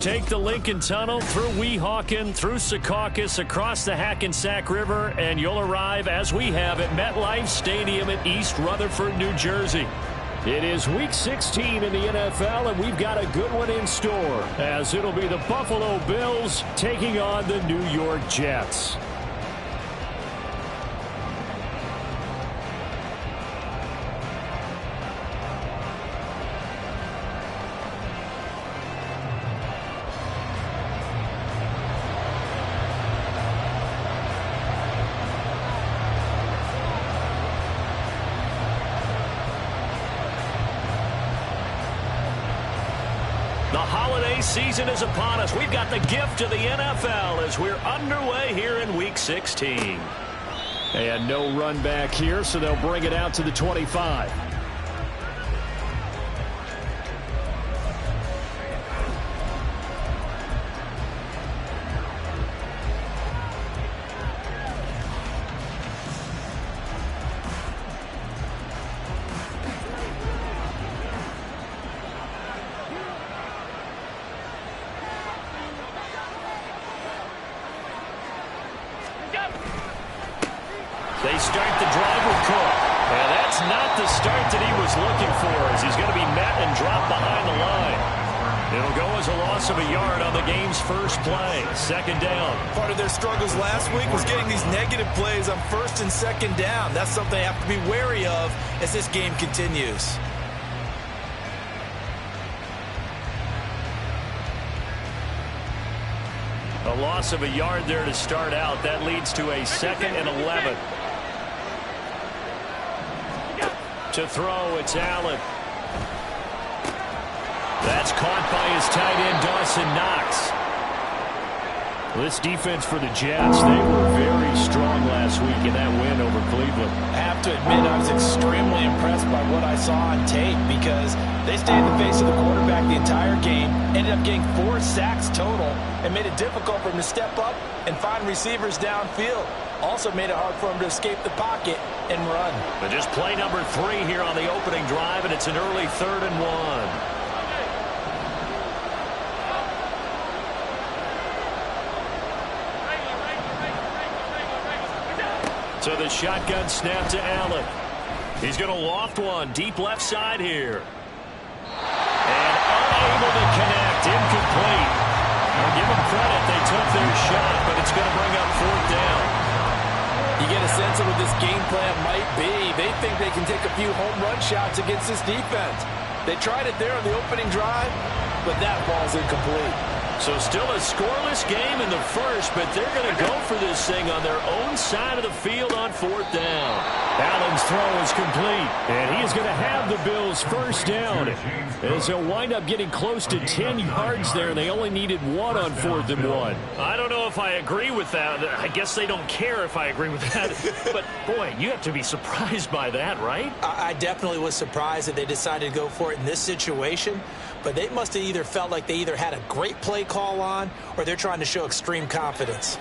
Take the Lincoln Tunnel through Weehawken, through Secaucus, across the Hackensack River, and you'll arrive, as we have, at MetLife Stadium in East Rutherford, New Jersey. It is Week 16 in the NFL, and we've got a good one in store, as it'll be the Buffalo Bills taking on the New York Jets. The holiday season is upon us. We've got the gift of the NFL as we're underway here in Week 16. And no run back here, so they'll bring it out to the 25. They start the drive with Cook. And that's not the start that he was looking for, as he's going to be met and dropped behind the line. It'll go as a loss of a yard on the game's first play. Second down. Part of their struggles last week was getting these negative plays on first and second down. That's something they have to be wary of as this game continues. A loss of a yard there to start out. That leads to a 2nd and 11. To throw, it's Allen. That's caught by his tight end, Dawson Knox. This defense for the Jets, they were very strong last week in that win over Cleveland. I have to admit, I was extremely impressed by what I saw on tape because they stayed in the face of the quarterback the entire game, ended up getting 4 sacks total, and made it difficult for him to step up and find receivers downfield. Also made it hard for him to escape the pocket and run. But just play number 3 here on the opening drive, and it's an early 3rd and 1. So the shotgun snap to Allen. He's going to loft one deep left side here. And unable to connect. Incomplete. I'll give them credit. They took their shot, but it's going to bring up 4th down. You get a sense of what this game plan might be. They think they can take a few home run shots against this defense. They tried it there on the opening drive, but that ball's incomplete. So still a scoreless game in the first, but they're going to go for this thing on their own side of the field on 4th down. Allen's throw is complete, and he is going to have the Bills' first down. As they'll wind up getting close to 10 yards there, and they only needed 1 on 4th and 1. I don't know if I agree with that. I guess they don't care if I agree with that. But, boy, you have to be surprised by that, right? I definitely was surprised that they decided to go for it in this situation. But they must have either felt like they either had a great play call on or they're trying to show extreme confidence.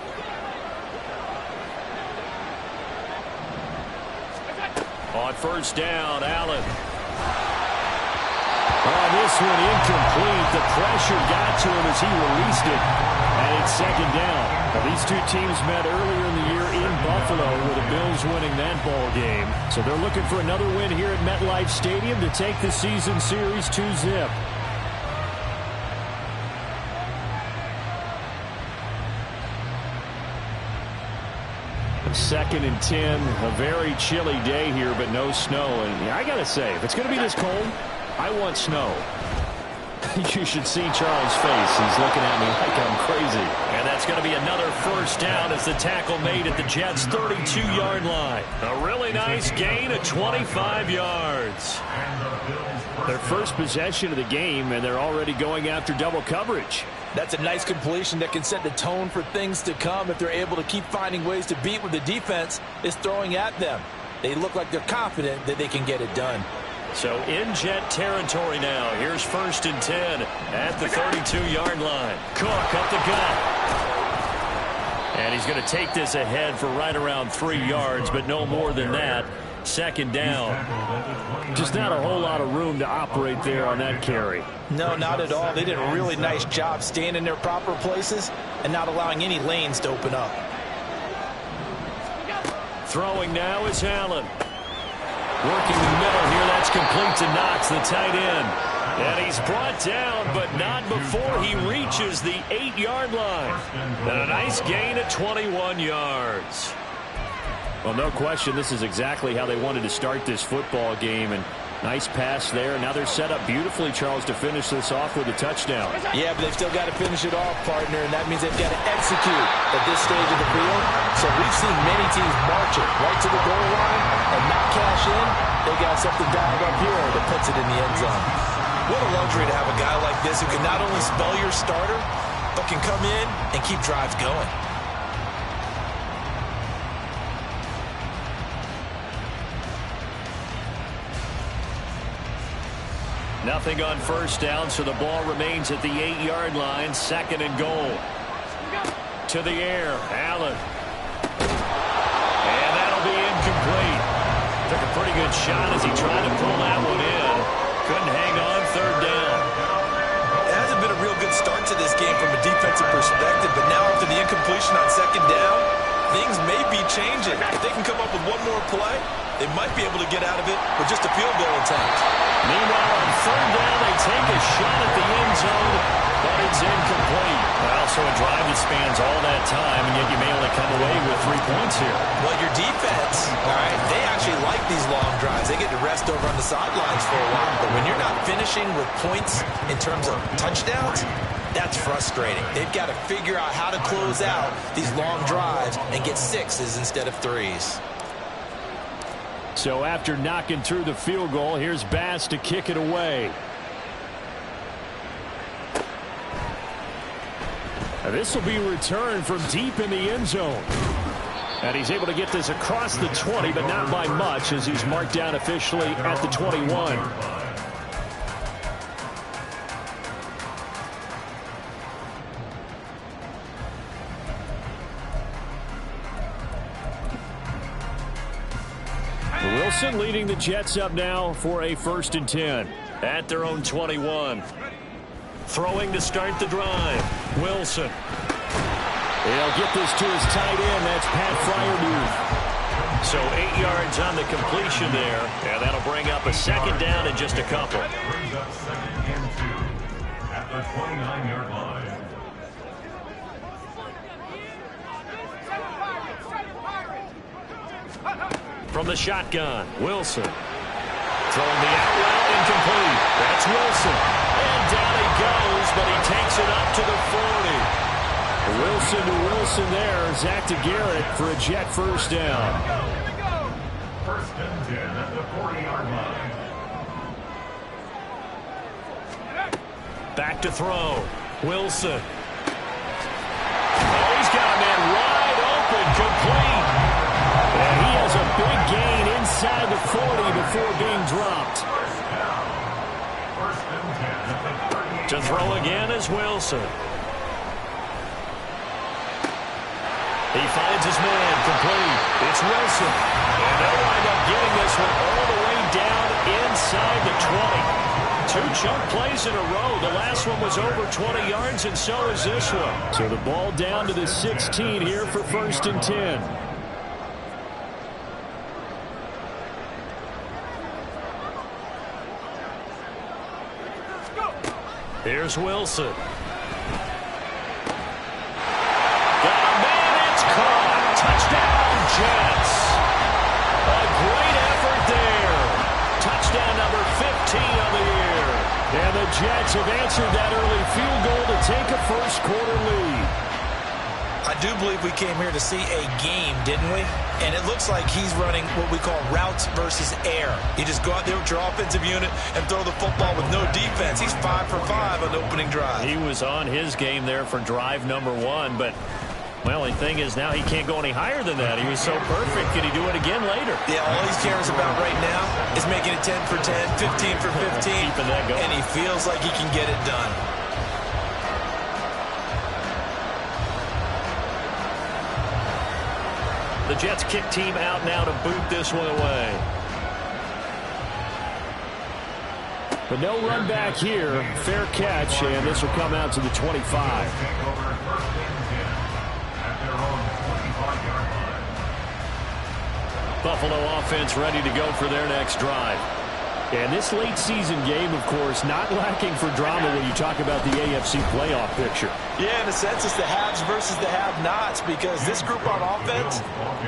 On 1st down, Allen. Oh, this one incomplete. The pressure got to him as he released it. And it's 2nd down. Now, these two teams met earlier in the year in Buffalo with the Bills winning that ball game. So they're looking for another win here at MetLife Stadium to take the season series 2-zip. 2nd and 10, a very chilly day here, but no snow. And I got to say, if it's going to be this cold, I want snow. You should see Charles' face. He's looking at me like I'm crazy. And that's going to be another 1st down as the tackle made at the Jets' 32-yard line. A really nice gain of 25 yards. Their first possession of the game, and they're already going after double coverage. That's a nice completion that can set the tone for things to come if they're able to keep finding ways to beat what the defense is throwing at them. They look like they're confident that they can get it done. So in Jet territory now. Here's 1st and 10 at the 32-yard line. Cook up the gut. And he's going to take this ahead for right around 3 yards, but no more than that. Second down. Just not a whole lot of room to operate there on that carry. No, not at all. They did a really nice job staying in their proper places and not allowing any lanes to open up. Throwing now is Allen. Working the middle here. That's complete to Knox, the tight end. And he's brought down, but not before he reaches the 8-yard line. And a nice gain at 21 yards. Well, no question, this is exactly how they wanted to start this football game. And nice pass there. Now they're set up beautifully, Charles, to finish this off with a touchdown. Yeah, but they've still got to finish it off, partner, and that means they've got to execute at this stage of the field. So we've seen many teams march it right to the goal line and not cash in. They got something dialed up here that puts it in the end zone. What a luxury to have a guy like this who can not only spell your starter, but can come in and keep drives going. Nothing on first down, so the ball remains at the 8-yard line. Second and goal. To the air, Allen. And that'll be incomplete. Took a pretty good shot as he tried to pull that one in. Couldn't hang on. Third down. It hasn't been a real good start to this game from a defensive perspective, but now after the incompletion on second down, things may be changing. If they can come up with one more play, they might be able to get out of it with just a field goal attempt. Meanwhile, on third down, they take a shot at the end zone, but it's incomplete. Well, so a drive that spans all that time, and yet you may only come away with 3 points here. Well, your defense, all right, they actually like these long drives. They get to rest over on the sidelines for a while. But when you're not finishing with points in terms of touchdowns, that's frustrating. They've got to figure out how to close out these long drives and get 6s instead of 3s. So after knocking through the field goal, here's Bass to kick it away. This will be returned from deep in the end zone. And he's able to get this across the 20, but not by much, as he's marked down officially at the 21. Wilson leading the Jets up now for a 1st and 10 at their own 21. Throwing to start the drive. Wilson. He'll get this to his tight end. That's Pat Freiermuth. So 8 yards on the completion there, and that'll bring up a second down in just a couple. At the 29-yard line. From the shotgun, Wilson. Throwing the out route, incomplete. That's Wilson. And down he goes, but he takes it up to the 40. Wilson to Wilson there. Zach to Garrett for a Jet first down. Here we go. 1st and 10 at the 40-yard line. Back to throw. Wilson. Oh, he's got a man wide open, complete. And he has a big gain inside the 40 before being dropped. To throw again is Wilson. He finds his man, complete. It's Wilson. And they'll wind up getting this one all the way down inside the 20. 2 chunk plays in a row. The last one was over 20 yards, and so is this one. So the ball down to the 16 here for 1st and 10. Here's Wilson. Got a man, it's caught. Touchdown, Jets. A great effort there. Touchdown number 15 on the year. And the Jets have answered that early field goal to take a first-quarter lead. I do believe we came here to see a game, didn't we? And it looks like he's running what we call routes versus air. You just go out there with your offensive unit and throw the football with no defense. He's 5 for 5 on the opening drive. He was on his game there for drive number 1, but, well, the thing is now he can't go any higher than that. He was so perfect. Can he do it again later? Yeah, all he cares about right now is making it 10 for 10, 15 for 15. Keeping that going. And he feels like he can get it done. The Jets kick team out now to boot this one away. But no run back here. Fair catch, and this will come out to the 25. Buffalo offense ready to go for their next drive. And this late season game, of course, not lacking for drama when you talk about the AFC playoff picture. Yeah, in a sense, it's the haves versus the have-nots, because this group on offense,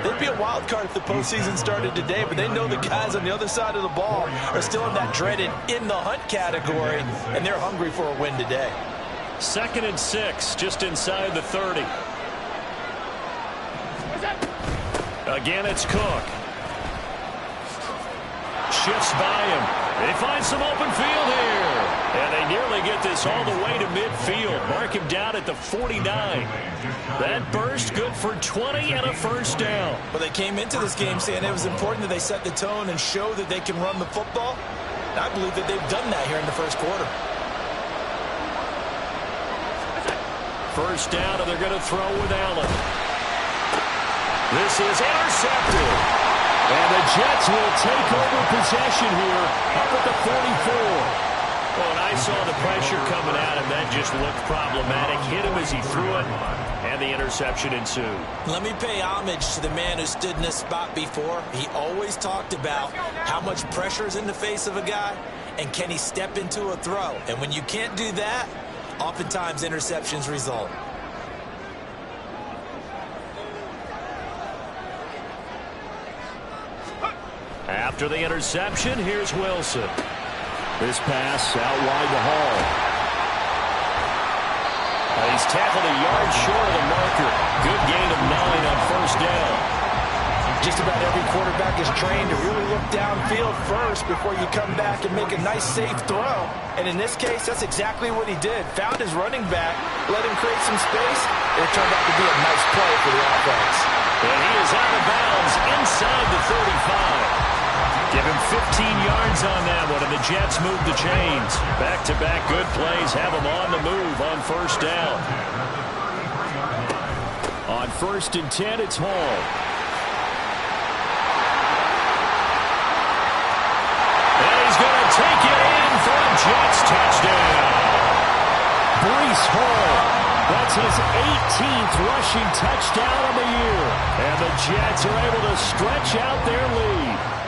they'd be a wild card if the postseason started today, but they know the guys on the other side of the ball are still in that dreaded in-the-hunt category, and they're hungry for a win today. 2nd and 6, just inside the 30. Again, it's Cook. Shifts by him. They find some open field here. And they nearly get this all the way to midfield. Mark him down at the 49. That burst good for 20 and a first down. Well, they came into this game saying it was important that they set the tone and show that they can run the football. And I believe that they've done that here in the first quarter. First down, and they're going to throw with Allen. This is intercepted. And the Jets will take over possession here up at the 44. Well, and I saw the pressure coming at him. That just looked problematic. Hit him as he threw it, and the interception ensued. Let me pay homage to the man who stood in this spot before. He always talked about how much pressure is in the face of a guy, and can he step into a throw. And when you can't do that, oftentimes interceptions result. After the interception, here's Wilson. This pass out wide to Hall. He's tackled a yard short of the marker. Good gain of 9 on first down. Just about every quarterback is trained to really look downfield first before you come back and make a nice, safe throw. And in this case, that's exactly what he did. Found his running back, let him create some space, and it turned out to be a nice play for the offense. And he is out of bounds inside the 35. Give him 15 yards on that one, and the Jets move the chains. Back-to-back good plays have them on the move on first down. On 1st and 10, it's Hall. And he's going to take it in for a Jets touchdown. Breece Hall. That's his 18th rushing touchdown of the year. And the Jets are able to stretch out their lead.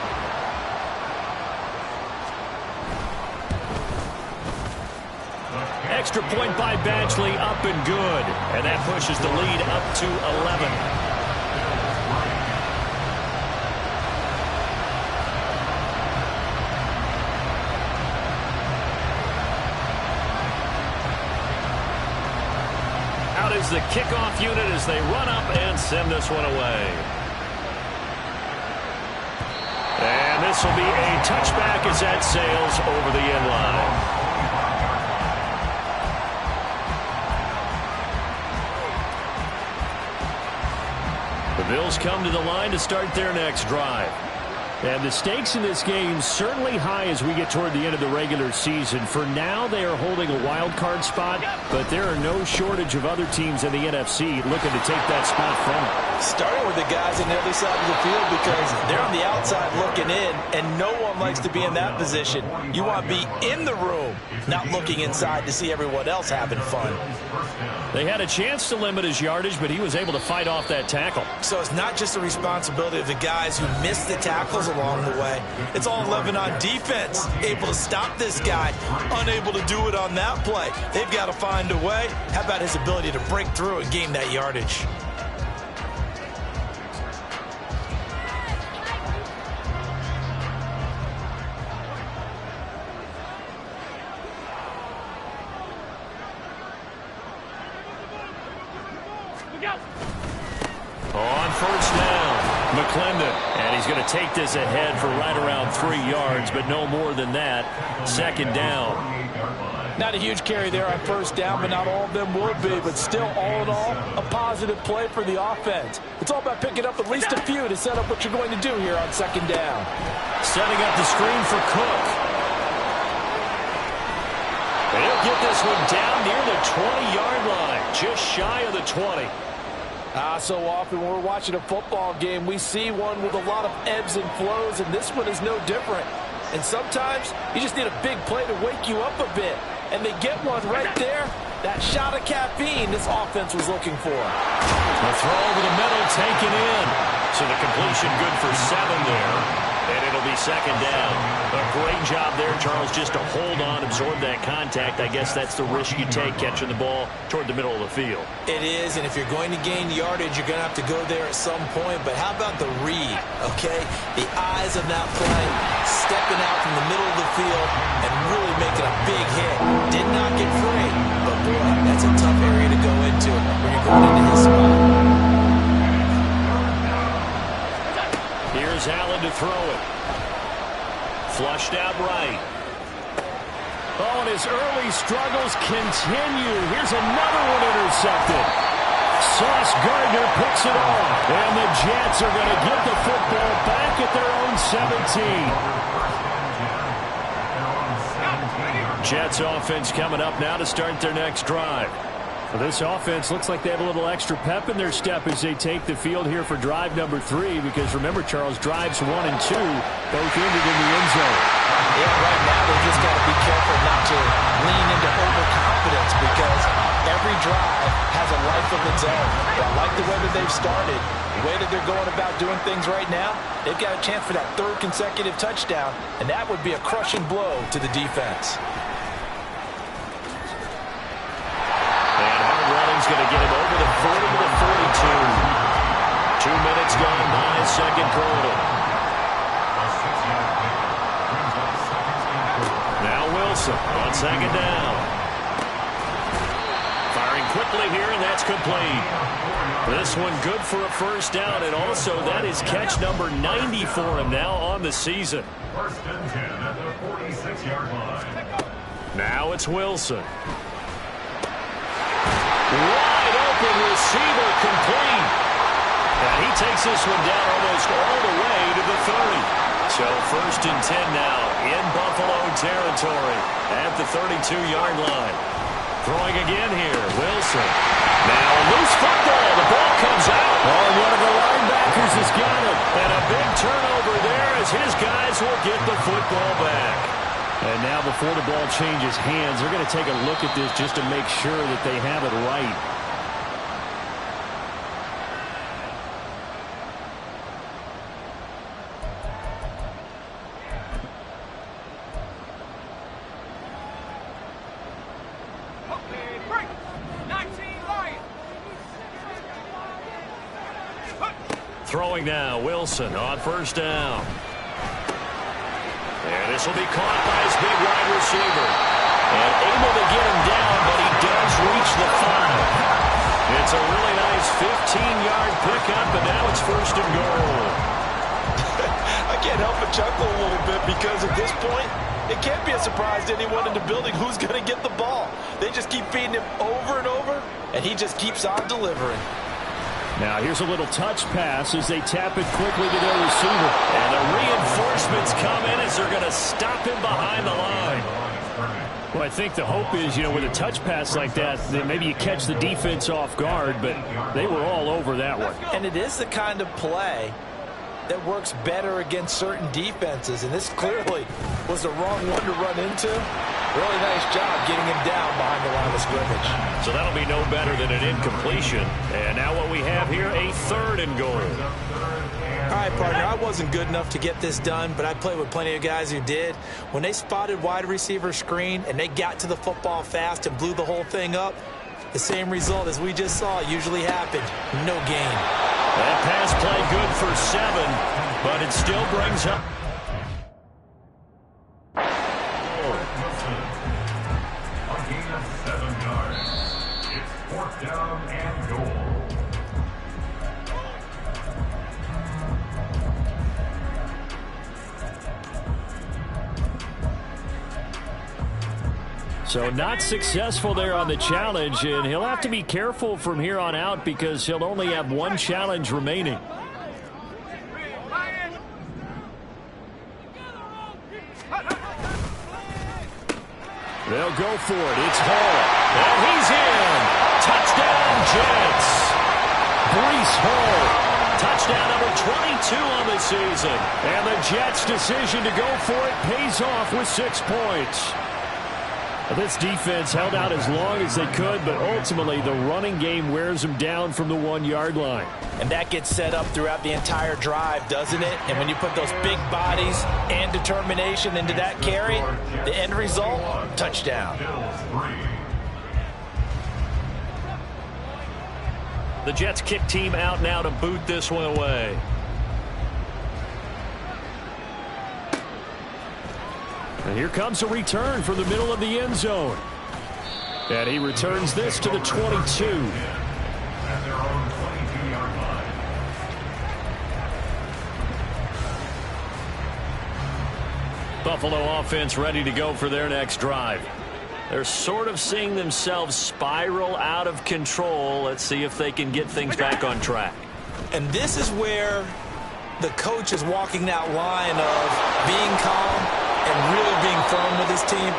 Extra point by Badgley, up and good. And that pushes the lead up to 11. Out is the kickoff unit as they run up and send this one away. And this will be a touchback as that sails over the end line. The Bills come to the line to start their next drive. And the stakes in this game certainly high as we get toward the end of the regular season. For now, they are holding a wild card spot, but there are no shortage of other teams in the NFC looking to take that spot from them. Starting with the guys on the other side of the field, because they're on the outside looking in, and no one likes to be in that position. You want to be in the room, not looking inside to see everyone else having fun. They had a chance to limit his yardage, but he was able to fight off that tackle. So it's not just the responsibility of the guys who missed the tackles along the way. It's all 11 on defense, able to stop this guy, unable to do it on that play. They've got to find a way. How about his ability to break through and gain that yardage? On first down, McClendon. And he's going to take this ahead for right around 3 yards, but no more than that. 2nd down. Not a huge carry there on first down, but not all of them will be. But still, all in all, a positive play for the offense. It's all about picking up at least a few to set up what you're going to do here on 2nd down. Setting up the screen for Cook. They'll get this one down near the 20-yard line, just shy of the 20. So often when we're watching a football game, we see one with a lot of ebbs and flows, and this one is no different. And sometimes you just need a big play to wake you up a bit. And they get one right there. That shot of caffeine this offense was looking for. The throw over the middle taken in. So the completion good for 7 there. And it'll be second down. A great job there, Charles, just to hold on, absorb that contact. I guess that's the risk you take catching the ball toward the middle of the field. It is, and if you're going to gain yardage, you're going to have to go there at some point. But how about the read, okay? The eyes of that play, stepping out from the middle of the field and really making a big hit. Did not get free, but boy, that's a tough area to go into when you're going into his spot. Here's Allen to throw it. Flushed out right. Oh, and his early struggles continue. Here's another one intercepted. Sauce Gardner picks it off. And the Jets are going to get the football back at their own 17. Jets offense coming up now to start their next drive. Well, this offense looks like they have a little extra pep in their step as they take the field here for drive number 3, because remember, Charles, drives 1 and 2 both ended in the end zone. Yeah, right now they just got to be careful not to lean into overconfidence, because every drive has a life of its own. But I like the way that they've started, the way that they're going about doing things right now. They've got a chance for that 3rd consecutive touchdown, and that would be a crushing blow to the defense. Going to get him over the 40 to the 42. 2 minutes gone by, second quarter. Now Wilson on second down. Firing quickly here, and that's complete. This one good for a first down, and also that is catch number 90 for him now on the season. First and 10 at the 46-yard line. Now it's Wilson. Wide open receiver, complete. And he takes this one down almost all the way to the 30. So first and 10 now in Buffalo territory at the 32-yard line. Throwing again here, Wilson. Now a loose football. The ball comes out. Oh, one of the linebackers has got it. And a big turnover there as his guys will get the football back. And now before the ball changes hands, they're going to take a look at this just to make sure that they have it right. Throwing now, Wilson on first down. And this will be caught by his big wide receiver. And able to get him down, but he does reach the 5. It's a really nice 15-yard pickup, and now it's first and goal. I can't help but chuckle a little bit, because at this point, it can't be a surprise to anyone in the building who's going to get the ball. They just keep feeding him over and over, and he just keeps on delivering. Now here's a little touch pass as they tap it quickly to their receiver. And the reinforcements come in as they're going to stop him behind the line. Well, I think the hope is, with a touch pass like that maybe you catch the defense off guard, but they were all over that one. And it is the kind of play that works better against certain defenses, and this clearly was the wrong one to run into. Really nice job getting him down behind the line of scrimmage. So that'll be no better than an incompletion. And now what we have here, a 3rd and goal. All right, partner, I wasn't good enough to get this done, but I played with plenty of guys who did. When they spotted wide receiver screen and they got to the football fast and blew the whole thing up, the same result as we just saw usually happened. No gain. That pass play good for 7, but it still brings up. A gain of 7 yards. It's 4th down and goal. So not successful there on the challenge, and he'll have to be careful from here on out because he'll only have 1 challenge remaining. They'll go for it. It's Hall. And he's in. Touchdown, Jets. pull. Touchdown number 22 on the season. And the Jets' decision to go for it pays off with 6 points. This defense held out as long as they could, but ultimately the running game wears them down from the 1-yard line. And that gets set up throughout the entire drive, doesn't it? And when you put those big bodies and determination into that carry, the end result, touchdown. The Jets kick team out now to boot this one away. And here comes a return from the middle of the end zone. And he returns this to the 22. At their own 22-yard line. Buffalo offense ready to go for their next drive. They're sort of seeing themselves spiral out of control. Let's see if they can get things back on track. And this is where the coach is walking that line of being calm and really being firm with his team.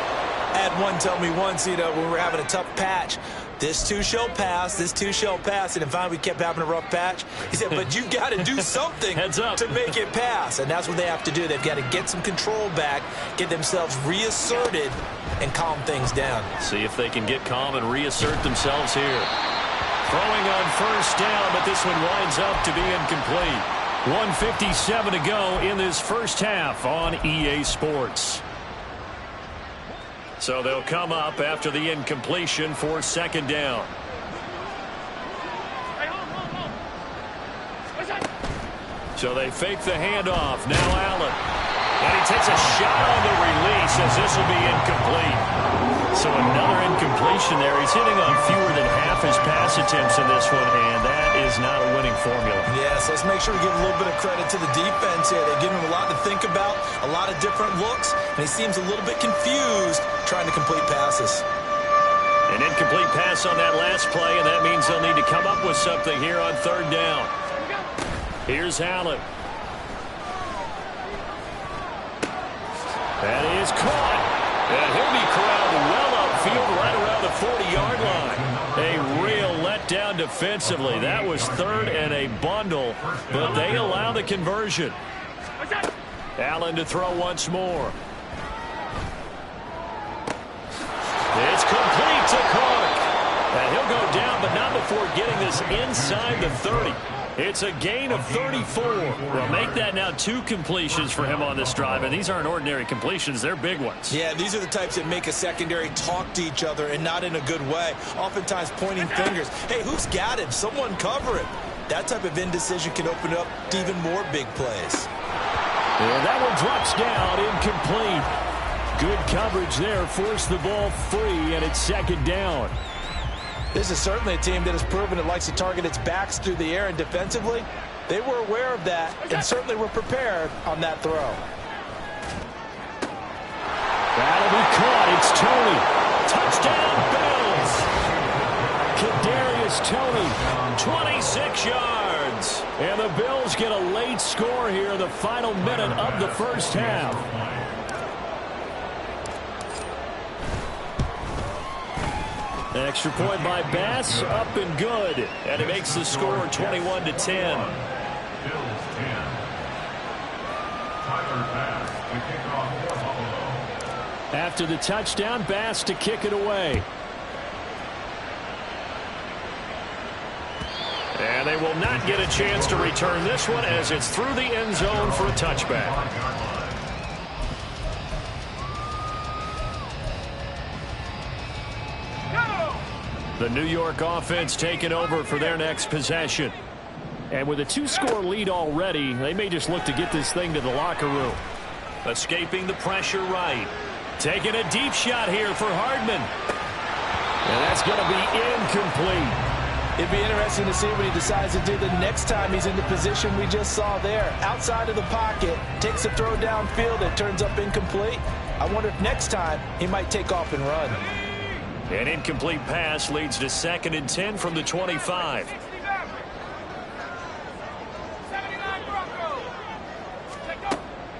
I had one tell me once, when we were having a tough patch, this too shall pass, this too shall pass. And then finally we kept having a rough patch. He said, but you've got to do something to make it pass. And that's what they have to do. They've got to get some control back, get themselves reasserted, and calm things down. See if they can get calm and reassert themselves here. Throwing on first down, but this one winds up to be incomplete. 1:57 to go in this first half on EA Sports. So they'll come up after the incompletion for second down. So they fake the handoff. Now Allen. And he takes a shot on the release as this will be incomplete. So another incompletion there. He's hitting on fewer than half his pass attempts in this one, and that is not a winning formula. Yeah, so let's make sure we give a little bit of credit to the defense here. They give him a lot to think about, a lot of different looks, and he seems a little bit confused trying to complete passes. An incomplete pass on that last play, and that means they'll need to come up with something here on third down. Here's Allen. That is caught. And he'll be corralled well upfield right around the 40-yard line. A real letdown defensively. That was third and a bundle, but they allow the conversion. Allen to throw once more. It's complete to Clark. And he'll go down, but not before getting this inside the 30. It's a gain of 34. Well, make that now 2 completions for him on this drive, and these aren't ordinary completions. They're big ones. Yeah, these are the types that make a secondary talk to each other and not in a good way. Oftentimes pointing fingers. Hey, who's got him? Someone cover him. That type of indecision can open up to even more big plays. And that one drops down, incomplete. Good coverage there, forced the ball free, and it's second down. This is certainly a team that has proven it likes to target its backs through the air, and defensively, they were aware of that and certainly were prepared on that throw. That'll be caught. It's Toney. Touchdown, Bills. Kadarius Toney, 26 yards. And the Bills get a late score here in the final minute of the first half. Extra point by Bass, up and good. And it makes the score 21-10. Bills 10. Tyler Bass to kick off for Buffalo. After the touchdown, Bass to kick it away. And they will not get a chance to return this one as it's through the end zone for a touchback. The New York offense taking over for their next possession. And with a 2-score lead already, they may just look to get this thing to the locker room. Escaping the pressure right. Taking a deep shot here for Hardman. And that's going to be incomplete. It'd be interesting to see what he decides to do the next time he's in the position we just saw there. Outside of the pocket, takes a throw downfield, it turns up incomplete. I wonder if next time he might take off and run. An incomplete pass leads to 2nd and 10 from the 25.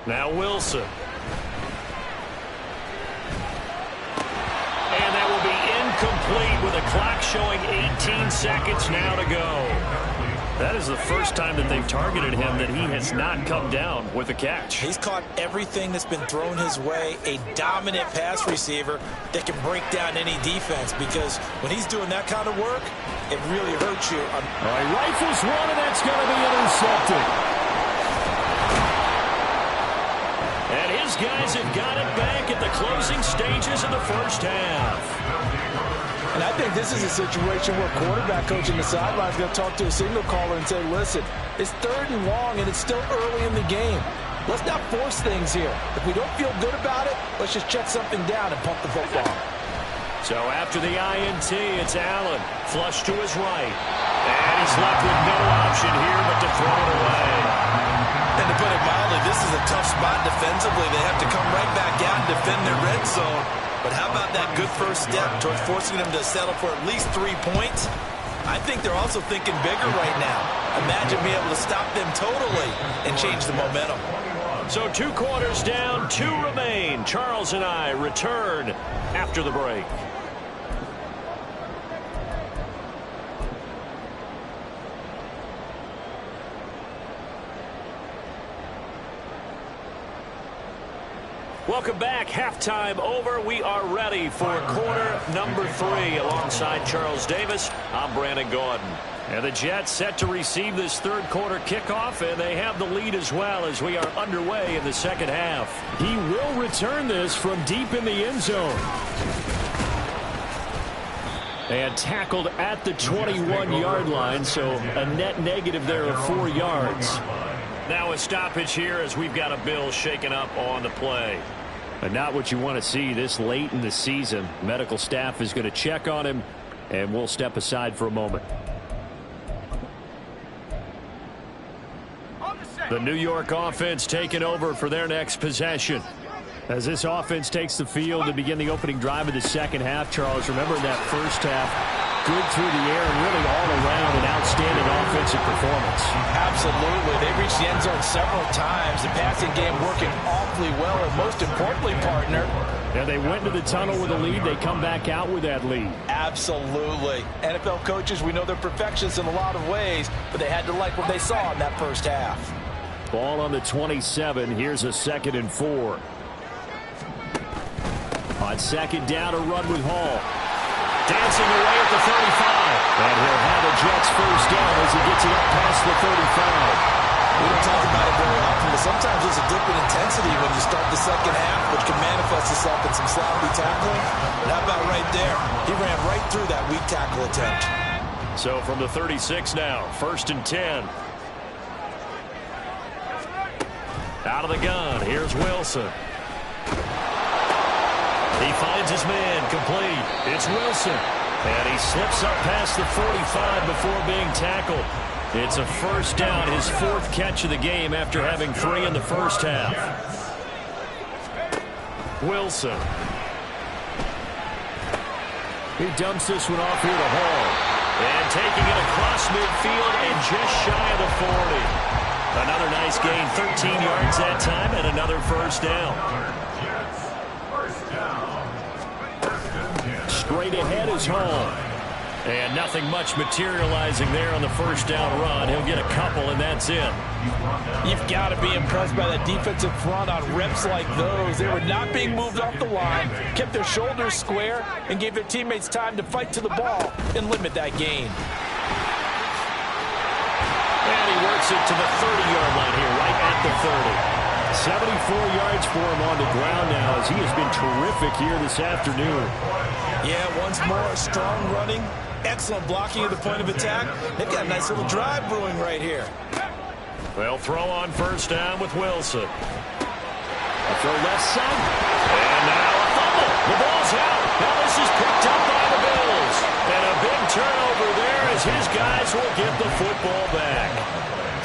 Now Wilson. And that will be incomplete with a clock showing 18 seconds now to go. That is the first time that they've targeted him that he has not come down with a catch. He's caught everything that's been thrown his way. A dominant pass receiver that can break down any defense, because when he's doing that kind of work, it really hurts you. All right, rifles one, and that's going to be intercepted. And his guys have got it back at the closing stages of the first half. And I think this is a situation where quarterback coach in the sideline is going to talk to a signal caller and say, listen, it's 3rd and long, and it's still early in the game. Let's not force things here. If we don't feel good about it, let's just check something down and pump the football. So after the INT, it's Allen. Flush to his right. And he's left with no option here but to throw it away. And to put it mildly, this is a tough spot defensively. They have to come right back out and defend their red zone. But how about that good first step towards forcing them to settle for at least 3 points? I think they're also thinking bigger right now. Imagine being able to stop them totally and change the momentum. So 2 quarters down, 2 remain. Charles and I return after the break. Welcome back. Halftime over. We are ready for quarter number 3. Alongside Charles Davis, I'm Brandon Gaudin. And the Jets set to receive this 3rd quarter kickoff, and they have the lead as well as we are underway in the second half. He will return this from deep in the end zone. And tackled at the 21-yard line, so a net negative there of 4 yards. Now a stoppage here as we've got a Bill shaken up on the play. And not what you want to see this late in the season. Medical staff is going to check on him, and we'll step aside for a moment. The New York offense taking over for their next possession. As this offense takes the field to begin the opening drive of the second half, Charles, remember in that first half, good through the air and really all around an outstanding offensive performance. Absolutely. They reached the end zone several times. The passing game working awfully well, and most importantly, partner, yeah, they went into the tunnel with a lead. They come back out with that lead. absolutely. NFL coaches, we know they're perfectionists in a lot of ways, but they had to like what they saw in that first half. Ball on the 27. Here's a 2nd and 4. On 2nd down, a run with Hall. Dancing away at the 35. And he'll have a Jets first down as he gets it up past the 35. We don't talk about it very often, but sometimes there's a dip in intensity when you start the second half, which can manifest itself in some sloppy tackling. But how about right there? He ran right through that weak tackle attempt. So from the 36 now, 1st and 10. Out of the gun, here's Wilson. He finds his man, complete. It's Wilson. And he slips up past the 45 before being tackled. It's a first down, his 4th catch of the game after having 3 in the first half. Wilson. He dumps this one off here to Hall. And taking it across midfield and just shy of the 40. Another nice gain, 13 yards that time, and another first down. Straight ahead is Hall. And nothing much materializing there on the first down run. He'll get a couple, and that's it. You've got to be impressed by that defensive front on reps like those. They were not being moved off the line, kept their shoulders square, and gave their teammates time to fight to the ball and limit that gain. And he works it to the 30-yard line here, right at the 30. 74 yards for him on the ground now as he has been terrific here this afternoon. Yeah, once more, strong running, excellent blocking at the point of attack. They've got a nice little drive brewing right here. They'll throw on first down with Wilson. A throw left side. And now a fumble. The ball's out. Now this is picked up by the Bills. And a big turnover there as his guys will get the football back.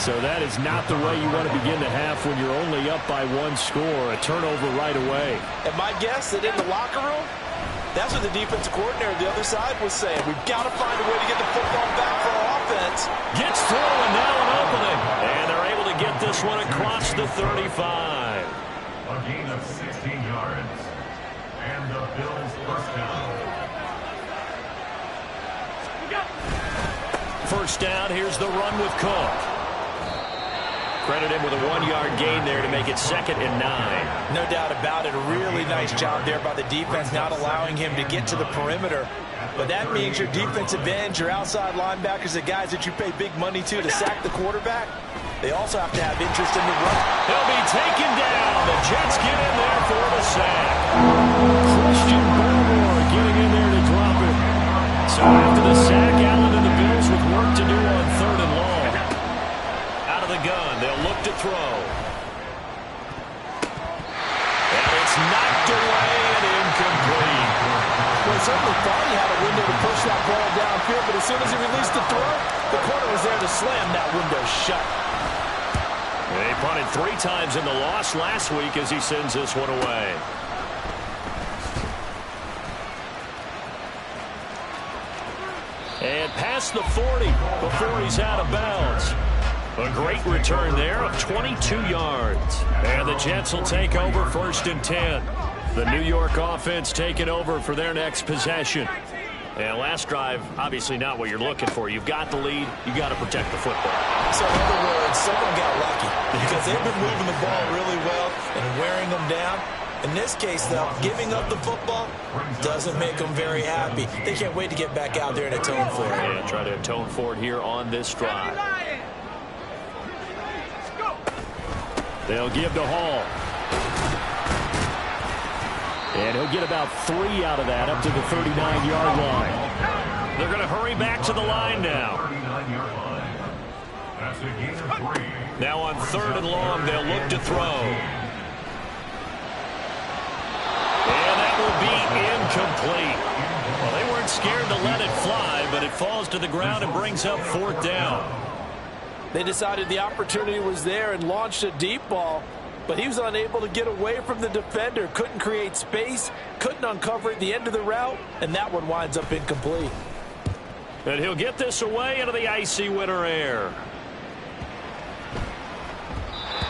So that is not the way you want to begin the half when you're only up by 1 score. A turnover right away. And my guess that in the locker room, that's what the defensive coordinator on the other side was saying. We've got to find a way to get the football back for our offense. Gets through, and now an opening. And they're able to get this one across the 35. A gain of 16 yards. And the Bills first down. First down, here's the run with Cook. Credit him with a 1-yard gain there to make it 2nd and 9. No doubt about it. A really nice job there by the defense, not allowing him to get to the perimeter. But that means your defensive ends, your outside linebackers, the guys that you pay big money to sack the quarterback, they also have to have interest in the run. He'll be taken down. The Jets get in there for the sack. Christian Barmore getting in there to drop it. So after the sack, Allen and the Bills with work to do on 3rd and long. Out of the gun, they'll look to throw. And it's knocked away and incomplete. Well, he certainly thought he had a window to push that ball downfield, but as soon as he released the throw, the corner was there to slam that window shut. They punted 3 times in the loss last week as he sends this one away. And past the 40 before he's out of bounds. A great return there of 22 yards. And the Jets will take over 1st and 10. The New York offense taking over for their next possession. And last drive, obviously not what you're looking for. You've got the lead. You've got to protect the football. So in other words, someone got lucky because they've been moving the ball really well and wearing them down. In this case, though, giving up the football doesn't make them very happy. They can't wait to get back out there and atone for it. Yeah, try to atone for it here on this drive. They'll give to Hall. And he'll get about 3 out of that up to the 39-yard line. They're going to hurry back to the line now. 39-yard line. That's a gain of 3. Now on 3rd and long, they'll look to throw. And that will be incomplete. Well, they weren't scared to let it fly, but it falls to the ground and brings up 4th down. They decided the opportunity was there and launched a deep ball, but he was unable to get away from the defender, couldn't create space, couldn't uncover at the end of the route, and that one winds up incomplete. And he'll get this away into the icy winter air.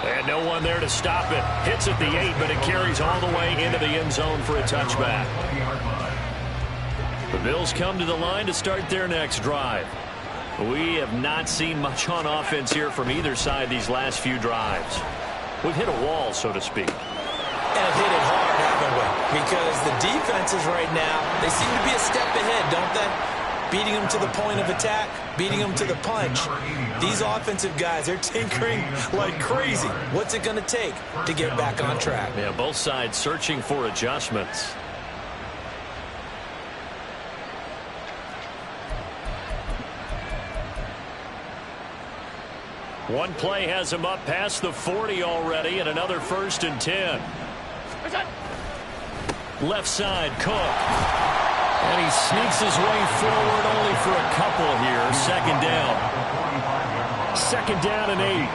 And no one there to stop it. Hits at the 8, but it carries all the way into the end zone for a touchback. The Bills come to the line to start their next drive. We have not seen much on offense here from either side these last few drives. We've hit a wall, so to speak. And hit it hard, haven't we? Because the defenses right now, they seem to be a step ahead, don't they? Beating them to the point of attack, beating them to the punch. These offensive guys, they're tinkering like crazy. What's it going to take to get back on track? Yeah, both sides searching for adjustments. One play has him up past the 40 already, and another 1st and 10. Left side, Cook. And he sneaks his way forward only for a couple here. 2nd down. 2nd down and 8.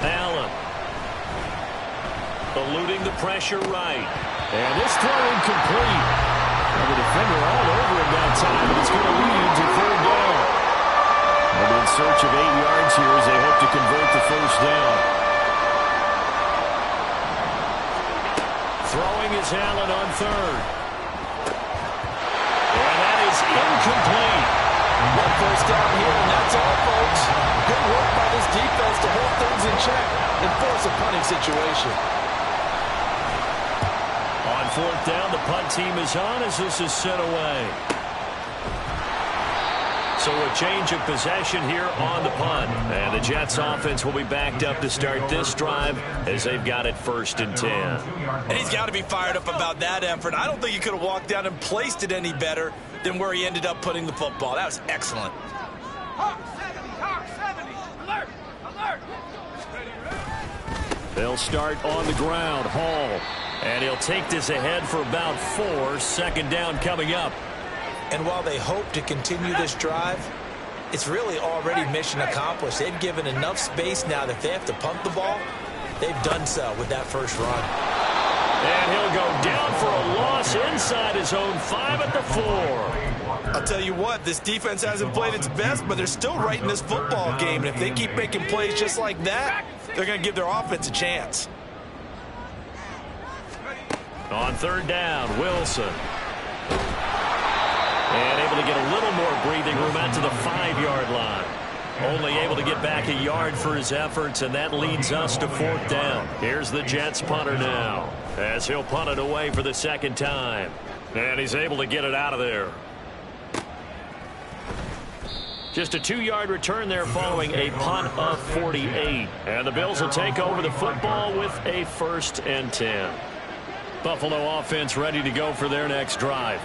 Allen. Eluding the pressure right. And this throw incomplete. And the defender all over him that time, but it's going to lead to 3rd down. And in search of 8 yards here as they hope to convert the 1st down. Throwing is Allen on 3rd. And that is incomplete. One 1st down here, and that's all, folks. Good work by this defense to hold things in check and force a punting situation. On 4th down, the punt team is on as this is sent away. So a change of possession here on the punt. And the Jets offense will be backed up to start this drive as they've got it 1st and 10. And he's got to be fired up about that effort. I don't think he could have walked down and placed it any better than where he ended up putting the football. That was excellent. They'll start on the ground. Hall. And he'll take this ahead for about 4. 2nd down coming up. And while they hope to continue this drive, it's really already mission accomplished. They've given enough space now that if they have to punt the ball, they've done so with that first run. And he'll go down for a loss inside his own 5 at the 4. I'll tell you what, this defense hasn't played its best, but they're still right in this football game. And if they keep making plays just like that, they're going to give their offense a chance. On 3rd down, Wilson. get a little more breathing room out to the 5-yard line. Only able to get back a yard for his efforts, and that leads us to 4th down. Here's the Jets punter now, as he'll punt it away for the 2nd time. And he's able to get it out of there. Just a 2-yard return there following a punt of 48. And the Bills will take over the football with a 1st and 10. Buffalo offense ready to go for their next drive.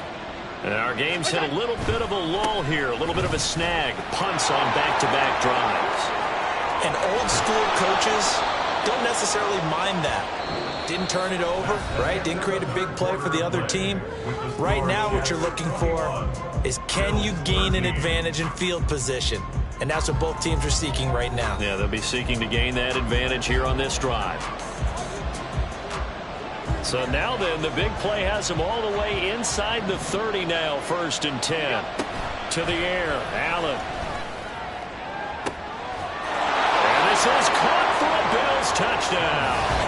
And our game's hit a little bit of a lull here, a little bit of a snag. Punts on back-to-back drives. And old-school coaches don't necessarily mind that. Didn't turn it over, right? Didn't create a big play for the other team. Right now what you're looking for is, can you gain an advantage in field position? And that's what both teams are seeking right now. Yeah, they'll be seeking to gain that advantage here on this drive. So now then, the big play has them all the way inside the 30 now. 1st and 10. To the air, Allen. And this is caught for a Bills touchdown.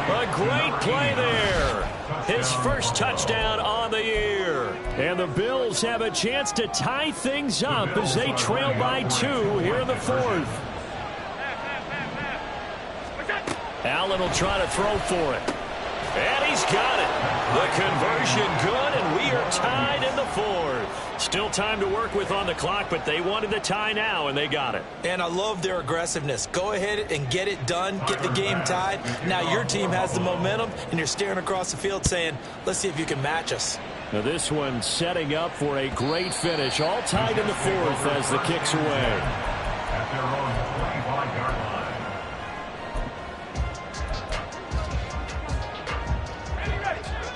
A great play there. His first touchdown on the year. And the Bills have a chance to tie things up as they trail by 2 here in the 4th. Allen will try to throw for it. And he's got it. The conversion good, and we are tied in the 4th. Still time to work with on the clock, but they wanted the tie now, and they got it. And I love their aggressiveness. Go ahead and get it done. Get the game tied. Now your team has the momentum, and you're staring across the field saying, let's see if you can match us. Now this one setting up for a great finish. All tied in the 4th as the kick's away. At their own 25-yard line.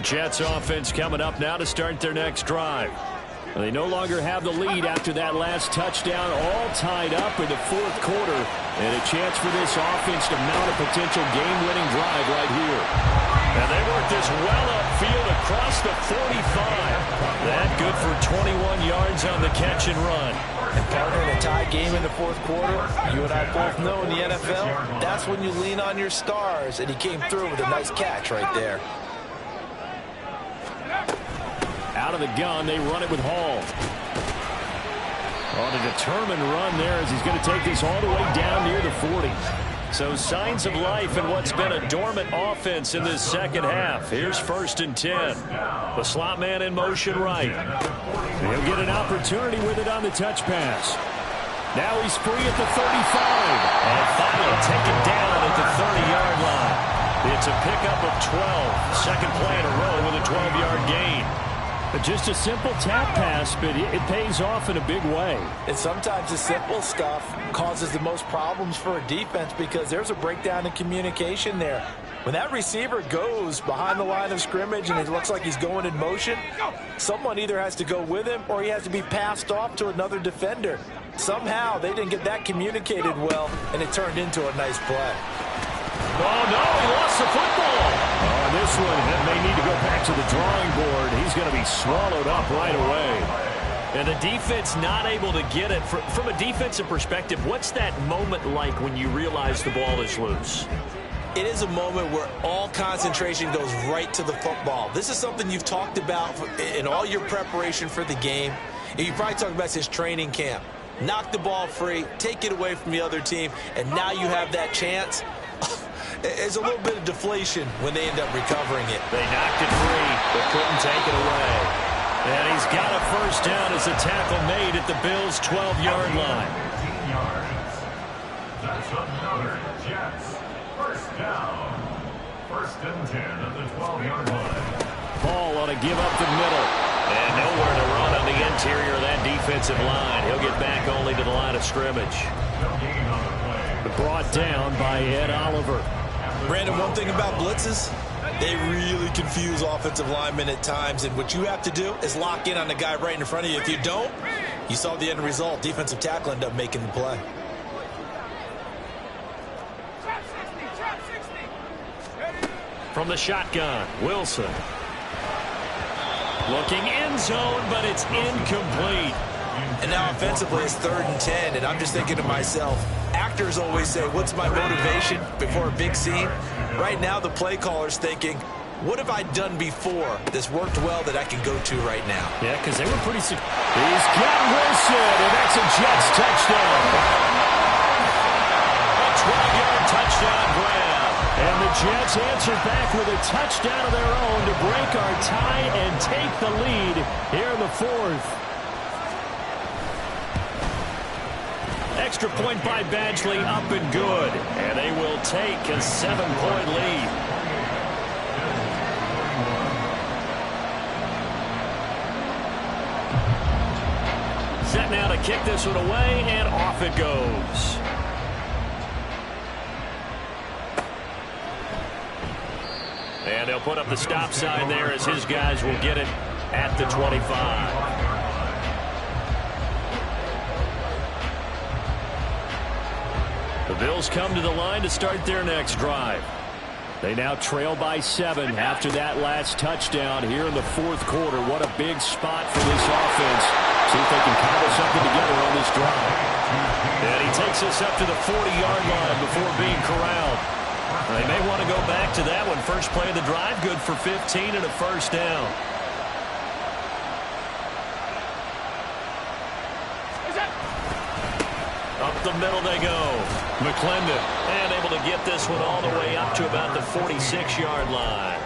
Jets offense coming up now to start their next drive. They no longer have the lead after that last touchdown, all tied up in the 4th quarter, and a chance for this offense to mount a potential game-winning drive right here. And they work this well upfield across the 45. That good for 21 yards on the catch and run. And partner, in a tie game in the 4th quarter, you and I both know in the NFL, that's when you lean on your stars, and he came through with a nice catch right there. Out of the gun, they run it with Hall. On a determined run there as he's going to take this all the way down near the 40. So signs of life in what's been a dormant offense in this 2nd half. Here's 1st and 10. The slot man in motion right. He'll get an opportunity with it on the touch pass. Now he's free at the 35. And finally taken down at the 30-yard line. It's a pickup of 12. Second play in a row with a 12-yard gain. Just a simple tap pass, but it pays off in a big way. And sometimes the simple stuff causes the most problems for a defense because there's a breakdown in communication there. When that receiver goes behind the line of scrimmage and it looks like he's going in motion, someone either has to go with him or he has to be passed off to another defender. Somehow they didn't get that communicated well, and it turned into a nice play. Oh, no, he lost the football. Oh, this one may need to go back to the drawing board. He's going to be swallowed up right away. And the defense not able to get it. From a defensive perspective, what's that moment like when you realize the ball is loose? It is a moment where all concentration goes right to the football. This is something you've talked about in all your preparation for the game. And you probably talked about since training camp. Knock the ball free, take it away from the other team, and now you have that chance. There's a little bit of deflation when they end up recovering it. They knocked it free, but couldn't take it away. And he's got a first down as a tackle made at the Bills' 12-yard line. 18 yards. That's another Jets. First down. 1st and 10 at the 12-yard line. Paul ought to give up the middle. And nowhere to run on the interior of that defensive line. He'll get back only to the line of scrimmage. No gain on the play. Brought down by Ed Oliver. Brandon, one thing about blitzes, they really confuse offensive linemen at times, and what you have to do is lock in on the guy right in front of you. If you don't, you saw the end result. Defensive tackle ended up making the play. From the shotgun, Wilson. Looking end zone, but it's incomplete. And now offensively it's 3rd and 10, and I'm just thinking to myself, actors always say, what's my motivation before a big scene? Right now the play caller's thinking, What have I done before that's worked well that I can go to right now? Yeah, because they were pretty... He's got Wilson, and that's a Jets touchdown. A 12-yard touchdown grab. And the Jets answer back with a touchdown of their own to break our tie and take the lead here in the fourth. Extra point by Badgley, up and good. And they will take a 7-point lead. Set now to kick this one away, and off it goes. And they'll put up the stop sign there as his guys will get it at the 25. The Bills come to the line to start their next drive. They now trail by 7 after that last touchdown here in the fourth quarter. What a big spot for this offense. See if they can cobble something together on this drive. And he takes us up to the 40-yard line before being corralled. They may want to go back to that one. First play of the drive, good for 15 and a first down. Up the middle they go. McClendon, and able to get this one all the way up to about the 46-yard line.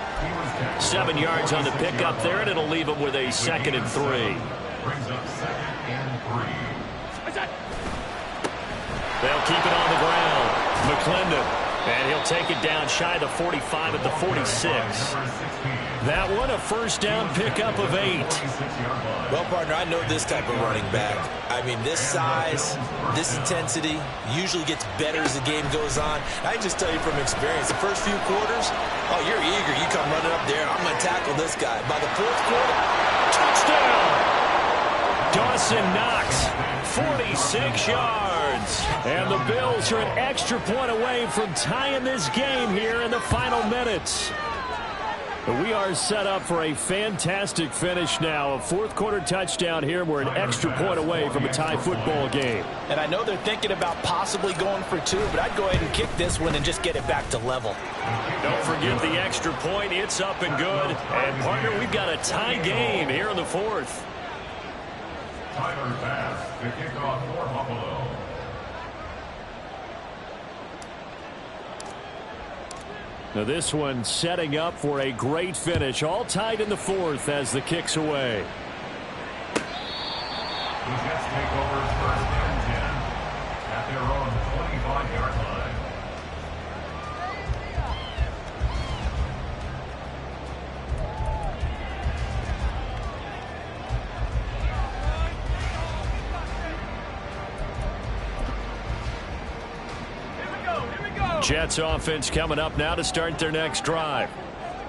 7 yards on the pickup there, and it'll leave them with a 2nd and 3. Brings up 2nd and 3. They'll keep it on the ground. McClendon, and he'll take it down shy of the 45 at the 46. That one, a first down pickup of 8. Well, partner, I know this type of running back. I mean, this size, this intensity usually gets better as the game goes on. I can just tell you from experience, the first few quarters, oh, you're eager. You come running up there, I'm going to tackle this guy. By the fourth quarter, touchdown! Dawson Knox, 46 yards. And the Bills are an extra point away from tying this game here in the final minutes. We are set up for a fantastic finish now. A fourth quarter touchdown here. We're an extra point away from a tie football game. And I know they're thinking about possibly going for 2, but I'd go ahead and kick this one and just get it back to level. Don't forget the extra point. It's up and good. And, partner, we've got a tie game here in the fourth. Tyler Bass to kick off for Buffalo. Now this one setting up for a great finish. All tied in the fourth as the kick's away. The Jets take over 1st and 10 at their own 25-yard line. Jets offense coming up now to start their next drive.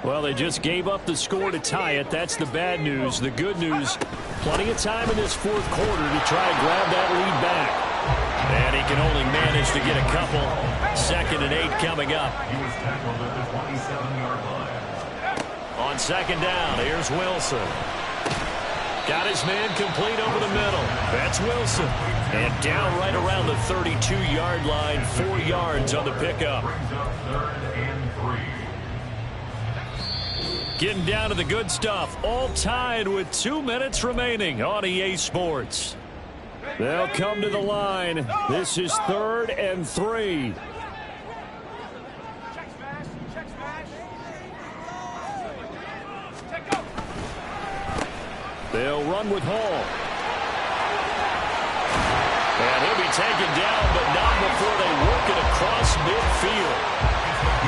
Well, they just gave up the score to tie it. That's the bad news. The good news, plenty of time in this fourth quarter to try and grab that lead back. And he can only manage to get a couple. 2nd and 8 coming up. He was tackled at the 27-yard line. On 2nd down, here's Wilson. Got his man complete over the middle. That's Wilson. And down right around the 32-yard line, 4 yards on the pickup. Brings up 3rd and 3. Getting down to the good stuff. All tied with 2 minutes remaining on EA Sports. They'll come to the line. This is 3rd and 3. They'll run with Hall. And he'll be taken down, but not before they work it across midfield.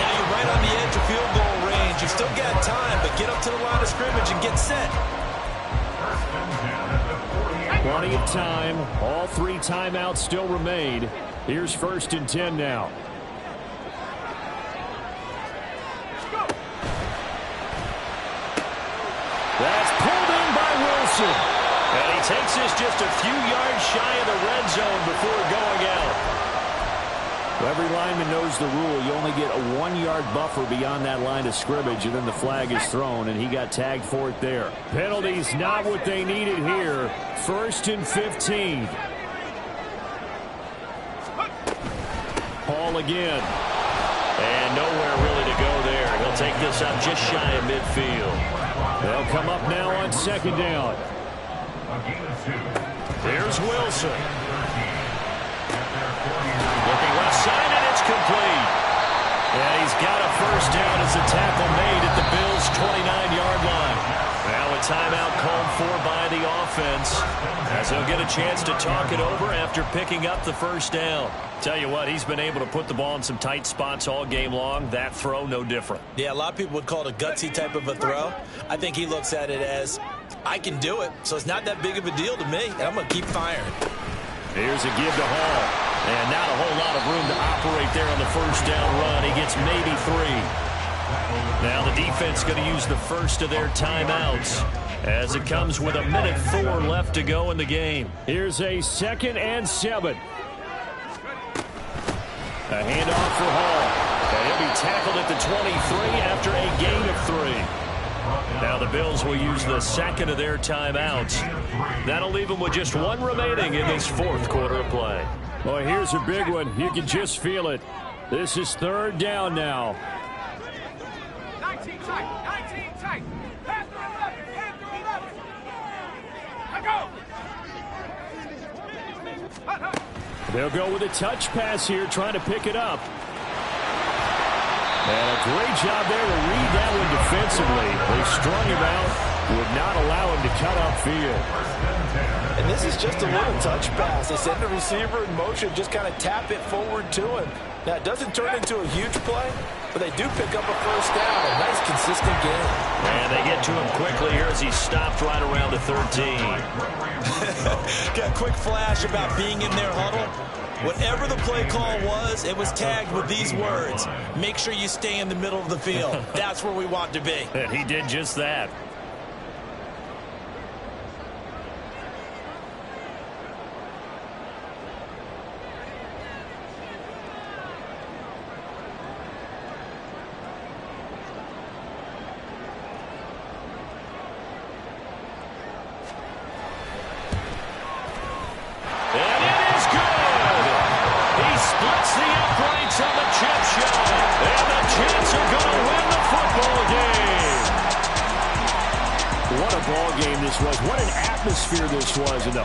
Now you're right on the edge of field goal range. You've still got time, but get up to the line of scrimmage and get set. 1st and 10 at the 48. Plenty of time. All 3 timeouts still remain. Here's 1st and 10 now. That's pulled in by Wilson. And he takes this just a few yards shy of the red zone before going out. Every lineman knows the rule. You only get a 1-yard buffer beyond that line of scrimmage, and then the flag is thrown, and he got tagged for it there. Penalties not what they needed here. 1st and 15. Hall again. And nowhere really to go there. He'll They'll take this up just shy of midfield. They'll come up now on second down. Here's Wilson. Looking left side, and it's complete. And he's got a first down as the tackle made at the Bills' 29-yard line. Now a timeout called for by the offense, as they'll get a chance to talk it over after picking up the first down. Tell you what, he's been able to put the ball in some tight spots all game long. That throw, no different. Yeah, a lot of people would call it a gutsy type of a throw. I think he looks at it as, I can do it, so it's not that big of a deal to me, and I'm going to keep firing. Here's a give to Hall. And not a whole lot of room to operate there on the first down run. He gets maybe 3. Now the defense going to use the first of their timeouts as it comes with 1:04 left to go in the game. Here's a 2nd and 7. A handoff for Hall. And he'll be tackled at the 23 after a gain of 3. Now the Bills will use the second of their timeouts. That'll leave them with just 1 remaining in this fourth quarter of play. Well, here's a big one. You can just feel it. This is 3rd down now. 19 tight. 19 tight. Pass to 11. Pass to 11. Go. They'll go with a touch pass here, trying to pick it up. And a great job there to read that one defensively. They strung him out, would not allow him to cut upfield. And this is just a little touch pass. They send the receiver in motion, just kind of tap it forward to him. Now, it doesn't turn into a huge play, but they do pick up a first down. A nice, consistent game. And they get to him quickly here as he stopped right around the 13. Got a quick flash about being in their huddle. Whatever the play call was, it was tagged with these words: make sure you stay in the middle of the field. That's where we want to be. And he did just that. What a ball game this was. What an atmosphere this was in the